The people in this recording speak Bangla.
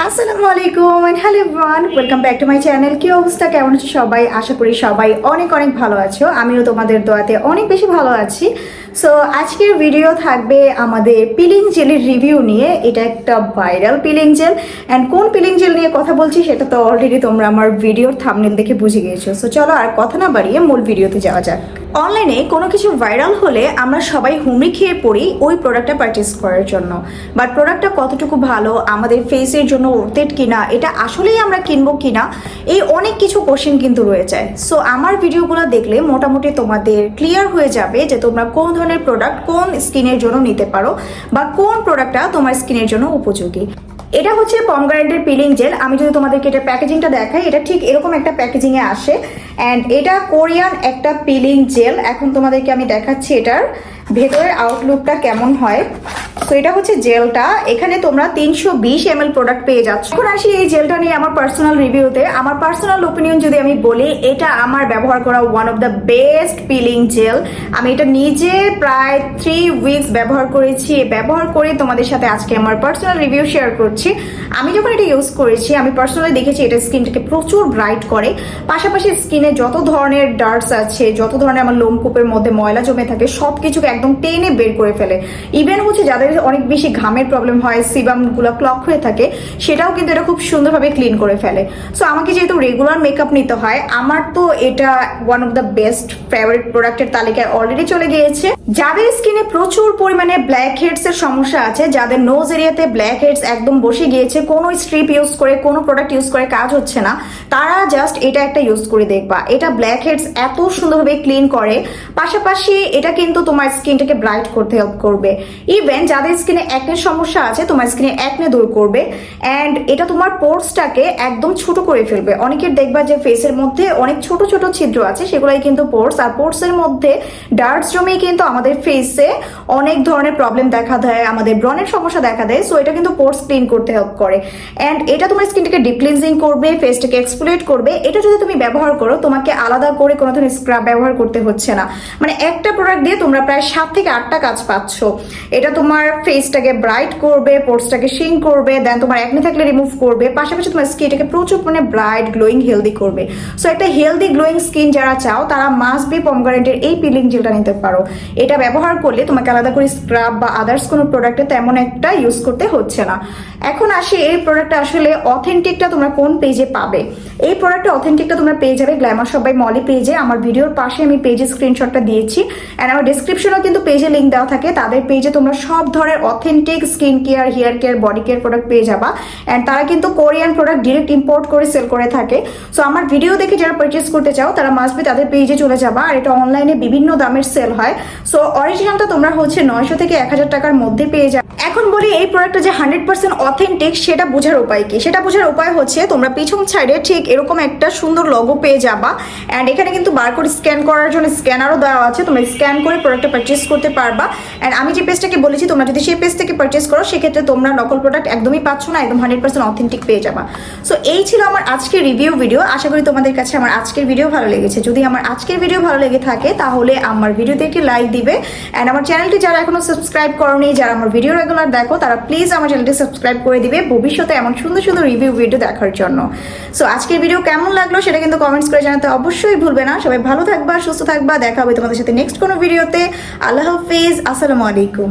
আসসালামু আলাইকুম and hello everyone, welcome back to my channel. কি অবস্থা, কেমন আছো সবাই? আশা করি সবাই অনেক অনেক ভালো আছো। আমিও তোমাদের দোয়াতে অনেক বেশি ভালো আছি। সো আজকের ভিডিও থাকবে আমাদের পিলিং জেলের রিভিউ নিয়ে। এটা একটা ভাইরাল পিলিং জেল, অ্যান্ড কোন পিলিং জেল নিয়ে কথা বলছি সেটা তো অলরেডি তোমরা আমার ভিডিওর থাম্বনেল দেখে বুঝে গিয়েছো। সো চলো আর কথা না বাড়িয়ে মূল ভিডিওতে যাওয়া যাক। অনলাইনে কোনো কিছু ভাইরাল হলে আমরা সবাই হুমড়ি খেয়ে পড়ি ওই প্রোডাক্টটা পারচেস করার জন্য, বাট প্রোডাক্টটা কতটুকু ভালো, আমাদের ফেসের জন্য ওর্থেড কিনা, এটা আসলেই আমরা কিনবো কিনা, এই অনেক কিছু কোশ্চেন কিন্তু রয়ে যায়। সো আমার ভিডিওগুলো দেখলে মোটামুটি তোমাদের ক্লিয়ার হয়ে যাবে যে তোমরা কোন ধরনের প্রোডাক্ট কোন স্কিনের জন্য নিতে পারো বা কোন প্রোডাক্টটা তোমার স্কিনের জন্য উপযোগী। এটা হচ্ছে পমগ্রানেটের পিলিং জেল। আমি যদি তোমাদেরকে এটা প্যাকেজিংটা দেখাই, এটা ঠিক এরকম একটা প্যাকেজিংয়ে আসে, অ্যান্ড এটা কোরিয়ান একটা পিলিং জেল। এখন তোমাদেরকে আমি দেখাচ্ছি এটার ভেতরের আউটলুকটা কেমন হয়। তো এটা হচ্ছে জেলটা, এখানে তোমরা 320 ml প্রোডাক্ট পেয়ে যাচ্ছ। এখন আসি এই জেলটা নিয়ে আমার পার্সোনাল রিভিউতে। আমার পার্সোনাল ওপিনিয়ন যদি আমি বলি, এটা আমার ব্যবহার করা one of the best peeling jail. আমি এটা নিজে প্রায় 3 উইকস ব্যবহার করেছি। ব্যবহার করে তোমাদের সাথে আজকে আমার পার্সোনাল রিভিউ শেয়ার করছি। আমি যখন এটা ইউজ করেছি, আমি পার্সোনালি দেখেছি এটা স্কিনটাকে প্রচুর ব্রাইট করে, পাশাপাশি স্কিনে যত ধরনের ডার্টস আছে, যত ধরনের আমার লোমকূপের মধ্যে ময়লা জমে থাকে, সব কিছুকে একদম টেনে বের করে ফেলে। ইভেন হচ্ছে যাদের অনেক বেশি ঘামের প্রবলেম হয়, সিবামগুলো ক্লক হয়ে থাকে, সেটাও কিন্তু এটা খুব সুন্দরভাবে ক্লিন করে ফেলে। সো আমাকে যেহেতু রেগুলার মেকআপ নিতে হয়, আমার তো এটা one of the best favourite প্রোডাক্টের তালিকায় অলরেডি চলে গিয়েছে। যাদের স্কিনে প্রচুর পরিমাণে ব্ল্যাক হেডস এর সমস্যা আছে, যাদের নোজ এরিয়াতে ব্ল্যাক হেডস একদম বসে গিয়েছে, কোনো স্ট্রিপ ইউজ করে কোনো প্রোডাক্ট ইউজ করে কাজ হচ্ছে না, তারা জাস্ট এটা একটা ইউজ করে দেখবা। এটা ব্ল্যাক হেডস এত সুন্দরভাবে ক্লিন করে, পাশাপাশি এটা কিন্তু তোমার স্কিনটাকে ব্রাইট করতে হেল্প করবে। ইভেন যাদের স্কিনে অ্যাকনের সমস্যা আছে, তোমার স্কিনে অ্যাকনে দূর করবে, অ্যান্ড এটা তোমার পোর্সটাকে একদম ছোট করে ফেলবে। অনেকের দেখবা যে ফেসের মধ্যে অনেক ছোট ছোট ছিদ্র আছে, সেগুলাই কিন্তু পোর্স, আর পোর্সের মধ্যে ডার্টস জমে কিন্তু আমাদের ফেসে অনেক ধরনের প্রবলেম দেখা দেয়, আমাদের ব্রণের সমস্যা দেখা দেয়। সো এটা কিন্তু পোর্স ক্লিন করতে হেল্প করে, অ্যান্ড এটা তোমার স্কিনটাকে ডিপ ক্লিনজিং করবে, ফেসটাকে এক্সফোলিয়েট করবে। এটা যদি তুমি ব্যবহার করো, তোমাকে আলাদা করে কোনো ধরনের স্ক্রাব ব্যবহার করতে হচ্ছে না। মানে একটা প্রোডাক্ট দিয়ে তোমরা প্রায় 7 থেকে 8টা কাজ পাচ্ছ। এটা তোমার ফেসটাকে ব্রাইট করবে, পোর্সটাকে শিং করবে, দেন তোমার অ্যাকনে থাকলে রিমুভ করবে, পাশাপাশি তোমার স্কিনটাকে প্রচুর মানে ব্রাইট গ্লোয়িং হেলদি করবে। সো একটা হেলদি গ্লোয়িং স্কিন যারা চাও, তারা মাস্ট বি পমগ্রানেটের এই পিলিং জেলটা নিতে পারো। এটা ব্যবহার করলে তোমাকে আলাদা করে স্ক্রাব বা আদার্স কোনো প্রোডাক্টে তেমন একটা ইউজ করতে হচ্ছে না। এখন আসি এই প্রোডাক্টটা আসলে অথেন্টিকটা তোমরা কোন পেজে পাবে। এই প্রোডাক্টটা অথেন্টিকটা তোমরা পেয়ে যাবে গ্ল্যামার শপ বাই মলি পেজে। আমার ভিডিওর পাশে আমি পেজের স্ক্রিনশটটা দিয়েছি, অ্যান্ড আমার ডিসক্রিপশনেও কিন্তু পেজে লিঙ্ক দেওয়া থাকে। তাদের পেজে তোমরা সব ধরনের authentic skin care, hair care, body care product পেয়ে যাবা, অ্যান্ড তারা কিন্তু কোরিয়ান প্রোডাক্ট ডিরেক্ট ইম্পোর্ট করে সেল করে থাকে। সো আমার ভিডিও দেখে যারা পারচেস করতে চাও, তারা মাস্ট বি তাদের পেজে চলে যাবা। আর এটা অনলাইনে বিভিন্ন দামের সেল হয়। সো অরিজিনালটা তোমরা হচ্ছে 900 থেকে 1000 টাকার মধ্যে পেয়ে যাবে। এখন বলি এই প্রোডাক্টটা যে 100% অথেন্টিক, সেটা বোঝার উপায় কি? সেটা বোঝার উপায় হচ্ছে তোমরা পিছন সাইডে ঠিক এরকম একটা সুন্দর লোগো পেয়ে যাবা, অ্যান্ড এখানে কিন্তু বারকোড স্ক্যান করার জন্য স্ক্যানারও দেওয়া আছে। তোমরা স্ক্যান করে প্রোডাক্টটা পারচেস করতে পারবা। অ্যান্ড আমি যে পেজটাকে বলেছি, তোমরা যদি সেই পেজ থেকে পারচেস করো, সেক্ষেত্রে তোমরা নকল প্রোডাক্ট একদমই পাচ্ছ না, একদম 100% অথেন্টিক পেয়ে যাবা। সো এই ছিল আমার আজকের রিভিউ ভিডিও। আশা করি তোমাদের কাছে আমার আজকের ভিডিও ভালো লেগেছে। যদি আমার আজকের ভিডিও ভালো লেগে থাকে, তাহলে আমার ভিডিওতে একটি লাইক দিবে, অ্যান্ড আমার চ্যানেলটি যারা এখনো সাবস্ক্রাইব করোনি, যারা আমার ভিডিও রেগুলার দেখো, তারা প্লিজ আমার চ্যানেলটি সাবস্ক্রাইব করে দিবে ভবিষ্যতে এমন সুন্দর সুন্দর রিভিউ ভিডিও দেখার জন্য। সো আজকের ভিডিও কেমন লাগলো সেটা কিন্তু কমেন্টস করে জানাতে অবশ্যই ভুলবে না। সবাই ভালো থাকবা, সুস্থ থাকবা। দেখা হবে তোমাদের সাথে নেক্সট কোনো ভিডিওতে। আল্লাহ হাফিজ, আসসালামু আলাইকুম।